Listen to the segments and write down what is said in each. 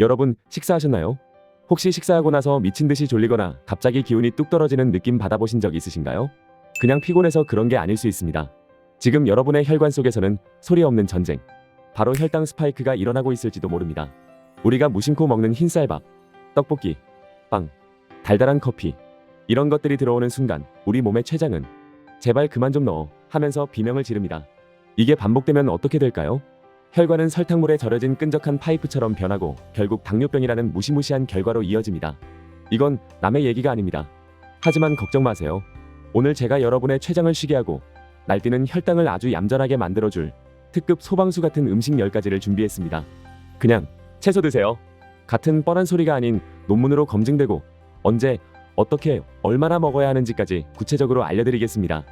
여러분, 식사하셨나요? 혹시 식사하고 나서 미친 듯이 졸리거나 갑자기 기운이 뚝 떨어지는 느낌 받아보신 적 있으신가요? 그냥 피곤해서 그런 게 아닐 수 있습니다. 지금 여러분의 혈관 속에서는 소리 없는 전쟁, 바로 혈당 스파이크가 일어나고 있을지도 모릅니다. 우리가 무심코 먹는 흰쌀밥, 떡볶이, 빵, 달달한 커피, 이런 것들이 들어오는 순간 우리 몸의 췌장은 제발 그만 좀 넣어 하면서 비명을 지릅니다. 이게 반복되면 어떻게 될까요? 혈관은 설탕물에 절여진 끈적한 파이프처럼 변하고 결국 당뇨병이라는 무시무시한 결과로 이어집니다. 이건 남의 얘기가 아닙니다. 하지만 걱정 마세요. 오늘 제가 여러분의 췌장을 쉬게 하고 날뛰는 혈당을 아주 얌전하게 만들어줄 특급 소방수 같은 음식 10가지를 준비했습니다. 그냥 채소 드세요. 같은 뻔한 소리가 아닌 논문으로 검증되고 언제, 어떻게, 얼마나 먹어야 하는지까지 구체적으로 알려드리겠습니다.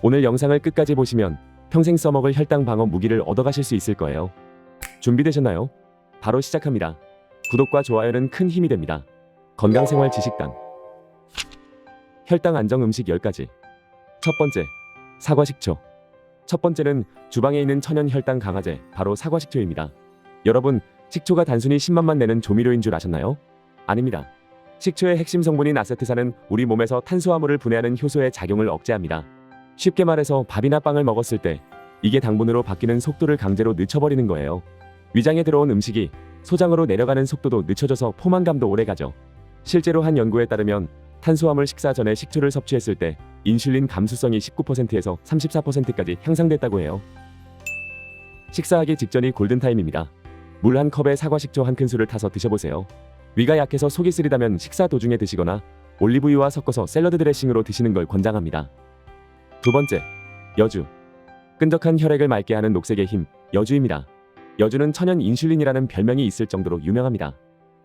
오늘 영상을 끝까지 보시면 평생 써먹을 혈당 방어 무기를 얻어가실 수 있을 거예요. 준비되셨나요? 바로 시작합니다. 구독과 좋아요는 큰 힘이 됩니다. 건강생활 지식당 혈당 안정 음식 10가지. 첫 번째, 사과식초. 첫 번째는 주방에 있는 천연 혈당 강화제, 바로 사과식초입니다. 여러분, 식초가 단순히 신맛만 내는 조미료인 줄 아셨나요? 아닙니다. 식초의 핵심 성분인 아세트산은 우리 몸에서 탄수화물을 분해하는 효소의 작용을 억제합니다. 쉽게 말해서 밥이나 빵을 먹었을 때 이게 당분으로 바뀌는 속도를 강제로 늦춰버리는 거예요. 위장에 들어온 음식이 소장으로 내려가는 속도도 늦춰져서 포만감도 오래가죠. 실제로 한 연구에 따르면 탄수화물 식사 전에 식초를 섭취했을 때 인슐린 감수성이 19%에서 34%까지 향상됐다고 해요. 식사하기 직전이 골든타임입니다. 물 한 컵에 사과식초 한 큰술을 타서 드셔보세요. 위가 약해서 속이 쓰리다면 식사 도중에 드시거나 올리브유와 섞어서 샐러드 드레싱으로 드시는 걸 권장합니다. 두 번째, 여주. 끈적한 혈액을 맑게 하는 녹색의 힘, 여주입니다. 여주는 천연 인슐린이라는 별명이 있을 정도로 유명합니다.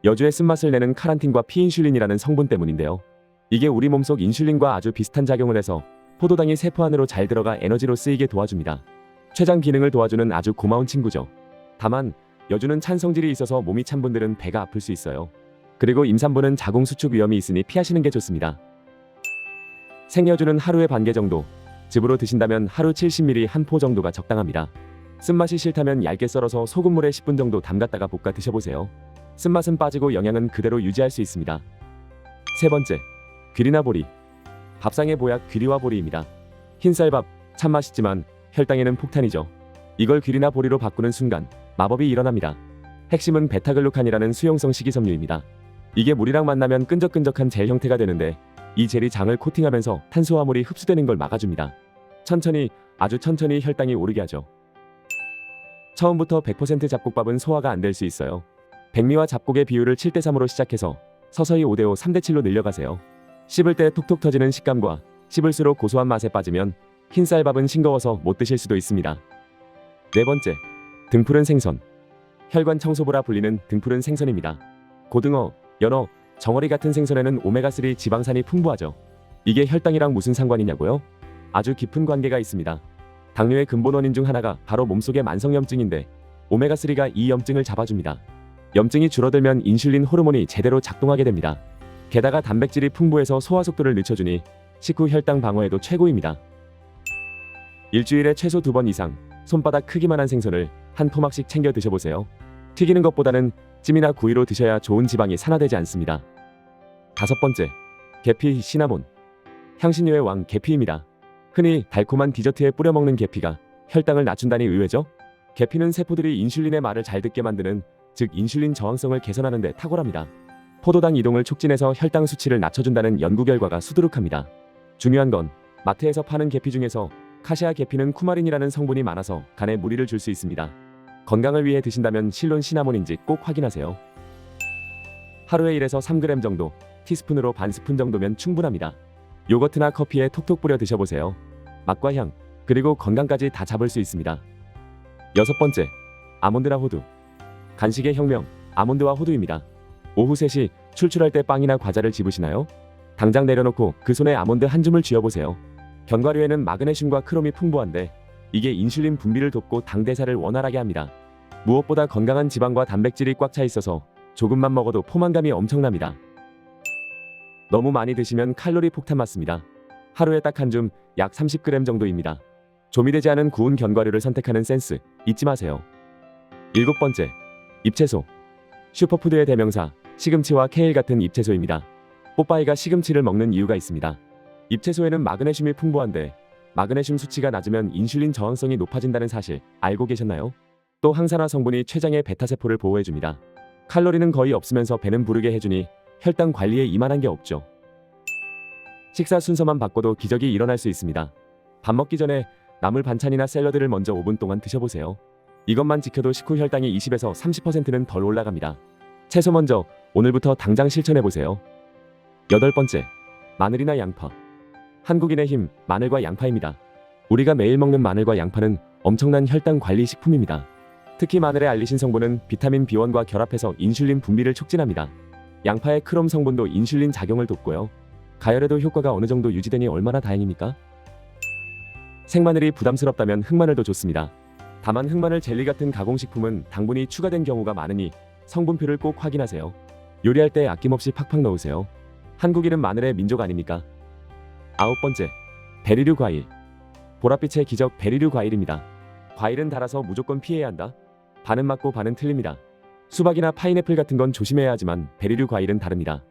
여주의 쓴맛을 내는 카란틴과 피인슐린이라는 성분 때문인데요. 이게 우리 몸속 인슐린과 아주 비슷한 작용을 해서 포도당이 세포 안으로 잘 들어가 에너지로 쓰이게 도와줍니다. 췌장 기능을 도와주는 아주 고마운 친구죠. 다만 여주는 찬 성질이 있어서 몸이 찬 분들은 배가 아플 수 있어요. 그리고 임산부는 자궁 수축 위험이 있으니 피하시는 게 좋습니다. 생여주는 하루에 반 개 정도, 즙으로 드신다면 하루 70ml 한 포 정도가 적당합니다. 쓴맛이 싫다면 얇게 썰어서 소금물에 10분 정도 담갔다가 볶아 드셔보세요. 쓴맛은 빠지고 영양은 그대로 유지할 수 있습니다. 세 번째, 귀리나 보리. 밥상의 보약 귀리와 보리입니다. 흰쌀밥, 참 맛있지만 혈당에는 폭탄이죠. 이걸 귀리나 보리로 바꾸는 순간 마법이 일어납니다. 핵심은 베타글루칸이라는 수용성 식이섬유입니다. 이게 물이랑 만나면 끈적끈적한 젤 형태가 되는데 이 젤이 장을 코팅하면서 탄수화물이 흡수되는 걸 막아줍니다. 천천히, 아주 천천히 혈당이 오르게 하죠. 처음부터 100% 잡곡밥은 소화가 안 될 수 있어요. 백미와 잡곡의 비율을 7대3으로 시작해서 서서히 5대5, 3대7로 늘려가세요. 씹을 때 톡톡 터지는 식감과 씹을수록 고소한 맛에 빠지면 흰쌀밥은 싱거워서 못 드실 수도 있습니다. 네 번째, 등푸른 생선. 혈관 청소부라 불리는 등푸른 생선입니다. 고등어, 연어, 정어리 같은 생선에는 오메가3 지방산이 풍부하죠. 이게 혈당이랑 무슨 상관이냐고요? 아주 깊은 관계가 있습니다. 당뇨의 근본원인 중 하나가 바로 몸속의 만성염증인데 오메가3가 이 염증을 잡아줍니다. 염증이 줄어들면 인슐린 호르몬이 제대로 작동하게 됩니다. 게다가 단백질이 풍부해서 소화 속도를 늦춰주니 식후 혈당 방어에도 최고입니다. 일주일에 최소 2번 이상 손바닥 크기만한 생선을 한 토막씩 챙겨 드셔보세요. 튀기는 것보다는 찜이나 구이로 드셔야 좋은 지방이 산화되지 않습니다. 다섯 번째, 계피, 시나몬. 향신료의 왕 계피입니다. 흔히 달콤한 디저트에 뿌려 먹는 계피가 혈당을 낮춘다니 의외죠? 계피는 세포들이 인슐린의 말을 잘 듣게 만드는, 즉 인슐린 저항성을 개선하는 데 탁월합니다. 포도당 이동을 촉진해서 혈당 수치를 낮춰준다는 연구 결과가 수두룩합니다. 중요한 건 마트에서 파는 계피 중에서 카시아 계피는 쿠마린이라는 성분이 많아서 간에 무리를 줄 수 있습니다. 건강을 위해 드신다면 실론 시나몬인지 꼭 확인하세요. 하루에 1에서 3g 정도, 티스푼으로 반 스푼 정도면 충분합니다. 요거트나 커피에 톡톡 뿌려 드셔보세요. 맛과 향, 그리고 건강까지 다 잡을 수 있습니다. 여섯 번째, 아몬드나 호두. 간식의 혁명, 아몬드와 호두입니다. 오후 3시 출출할 때 빵이나 과자를 집으시나요? 당장 내려놓고 그 손에 아몬드 한 줌을 쥐어보세요. 견과류에는 마그네슘과 크롬이 풍부한데 이게 인슐린 분비를 돕고 당 대사를 원활하게 합니다. 무엇보다 건강한 지방과 단백질이 꽉 차 있어서 조금만 먹어도 포만감이 엄청납니다. 너무 많이 드시면 칼로리 폭탄 맞습니다. 하루에 딱 한 줌, 약 30g 정도입니다. 조미되지 않은 구운 견과류를 선택하는 센스 잊지 마세요. 일곱 번째, 잎채소. 슈퍼푸드의 대명사 시금치와 케일 같은 잎채소입니다. 뽀빠이가 시금치를 먹는 이유가 있습니다. 잎채소에는 마그네슘이 풍부한데 마그네슘 수치가 낮으면 인슐린 저항성이 높아진다는 사실 알고 계셨나요? 또 항산화 성분이 췌장의 베타세포를 보호해줍니다. 칼로리는 거의 없으면서 배는 부르게 해주니 혈당 관리에 이만한 게 없죠. 식사 순서만 바꿔도 기적이 일어날 수 있습니다. 밥 먹기 전에 나물 반찬이나 샐러드를 먼저 5분 동안 드셔보세요. 이것만 지켜도 식후 혈당이 20에서 30%는 덜 올라갑니다. 채소 먼저 오늘부터 당장 실천해보세요. 8번째, 마늘이나 양파. 한국인의 힘, 마늘과 양파입니다. 우리가 매일 먹는 마늘과 양파는 엄청난 혈당 관리 식품입니다. 특히 마늘의 알리신 성분은 비타민 B1과 결합해서 인슐린 분비를 촉진합니다. 양파의 크롬 성분도 인슐린 작용을 돕고요. 가열에도 효과가 어느 정도 유지되니 얼마나 다행입니까? 생마늘이 부담스럽다면 흑마늘도 좋습니다. 다만 흑마늘 젤리 같은 가공식품은 당분이 추가된 경우가 많으니 성분표를 꼭 확인하세요. 요리할 때 아낌없이 팍팍 넣으세요. 한국인은 마늘의 민족 아닙니까? 9번째, 베리류 과일. 보랏빛의 기적 베리류 과일입니다. 과일은 달아서 무조건 피해야 한다? 반은 맞고 반은 틀립니다. 수박이나 파인애플 같은 건 조심해야 하지만 베리류 과일은 다릅니다.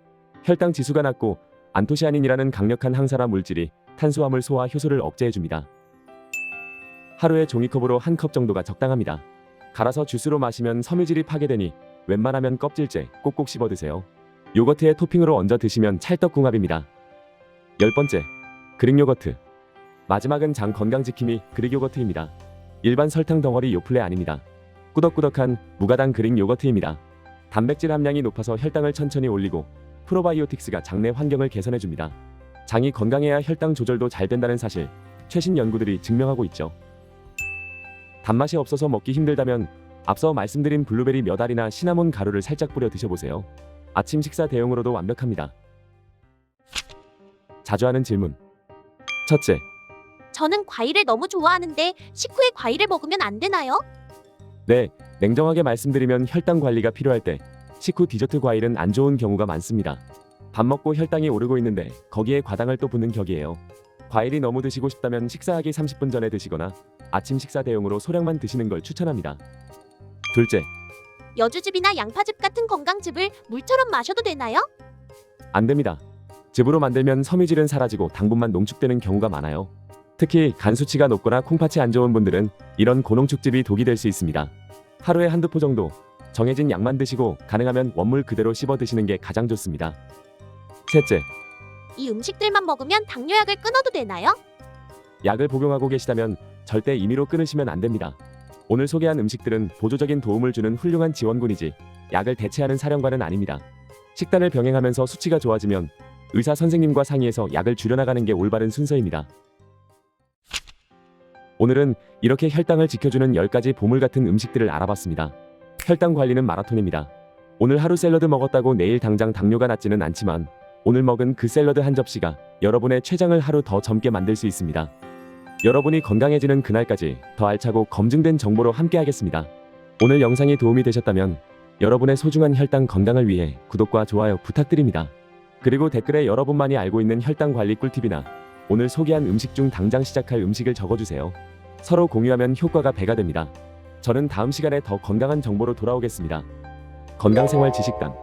혈당 지수가 낮고 안토시아닌이라는 강력한 항산화 물질이 탄수화물 소화 효소를 억제해줍니다. 하루에 종이컵으로 한 컵 정도가 적당합니다. 갈아서 주스로 마시면 섬유질이 파괴되니 웬만하면 껍질째 꼭꼭 씹어 드세요. 요거트에 토핑으로 얹어 드시면 찰떡궁합입니다. 10번째, 그릭 요거트. 마지막은 장 건강지킴이 그릭 요거트입니다. 일반 설탕 덩어리 요플레 아닙니다. 꾸덕꾸덕한 무가당 그릭 요거트입니다. 단백질 함량이 높아서 혈당을 천천히 올리고 프로바이오틱스가 장내 환경을 개선해줍니다. 장이 건강해야 혈당 조절도 잘 된다는 사실 최신 연구들이 증명하고 있죠. 단맛이 없어서 먹기 힘들다면 앞서 말씀드린 블루베리 몇 알이나 시나몬 가루를 살짝 뿌려 드셔보세요. 아침 식사 대용으로도 완벽합니다. 자주 하는 질문. 첫째, 저는 과일을 너무 좋아하는데 식후에 과일을 먹으면 안 되나요? 네, 냉정하게 말씀드리면 혈당 관리가 필요할 때 식후 디저트 과일은 안 좋은 경우가 많습니다. 밥 먹고 혈당이 오르고 있는데 거기에 과당을 또 붓는 격이에요. 과일이 너무 드시고 싶다면 식사하기 30분 전에 드시거나 아침 식사 대용으로 소량만 드시는 걸 추천합니다. 둘째, 여주즙이나 양파즙 같은 건강즙을 물처럼 마셔도 되나요? 안 됩니다. 즙으로 만들면 섬유질은 사라지고 당분만 농축되는 경우가 많아요. 특히 간 수치가 높거나 콩팥이 안 좋은 분들은 이런 고농축즙이 독이 될 수 있습니다. 하루에 한두 포 정도 정해진 양만 드시고 가능하면 원물 그대로 씹어 드시는 게 가장 좋습니다. 셋째, 이 음식들만 먹으면 당뇨약을 끊어도 되나요? 약을 복용하고 계시다면 절대 임의로 끊으시면 안 됩니다. 오늘 소개한 음식들은 보조적인 도움을 주는 훌륭한 지원군이지 약을 대체하는 사령관은 아닙니다. 식단을 병행하면서 수치가 좋아지면 의사 선생님과 상의해서 약을 줄여나가는 게 올바른 순서입니다. 오늘은 이렇게 혈당을 지켜주는 10가지 보물 같은 음식들을 알아봤습니다. 혈당 관리는 마라톤입니다. 오늘 하루 샐러드 먹었다고 내일 당장 당뇨가 낮지는 않지만 오늘 먹은 그 샐러드 한 접시가 여러분의 췌장을 하루 더 젊게 만들 수 있습니다. 여러분이 건강해지는 그날까지 더 알차고 검증된 정보로 함께하겠습니다. 오늘 영상이 도움이 되셨다면 여러분의 소중한 혈당 건강을 위해 구독과 좋아요 부탁드립니다. 그리고 댓글에 여러분만이 알고 있는 혈당 관리 꿀팁이나 오늘 소개한 음식 중 당장 시작할 음식을 적어주세요. 서로 공유하면 효과가 배가 됩니다. 저는 다음 시간에 더 건강한 정보로 돌아오겠습니다. 건강생활 지식당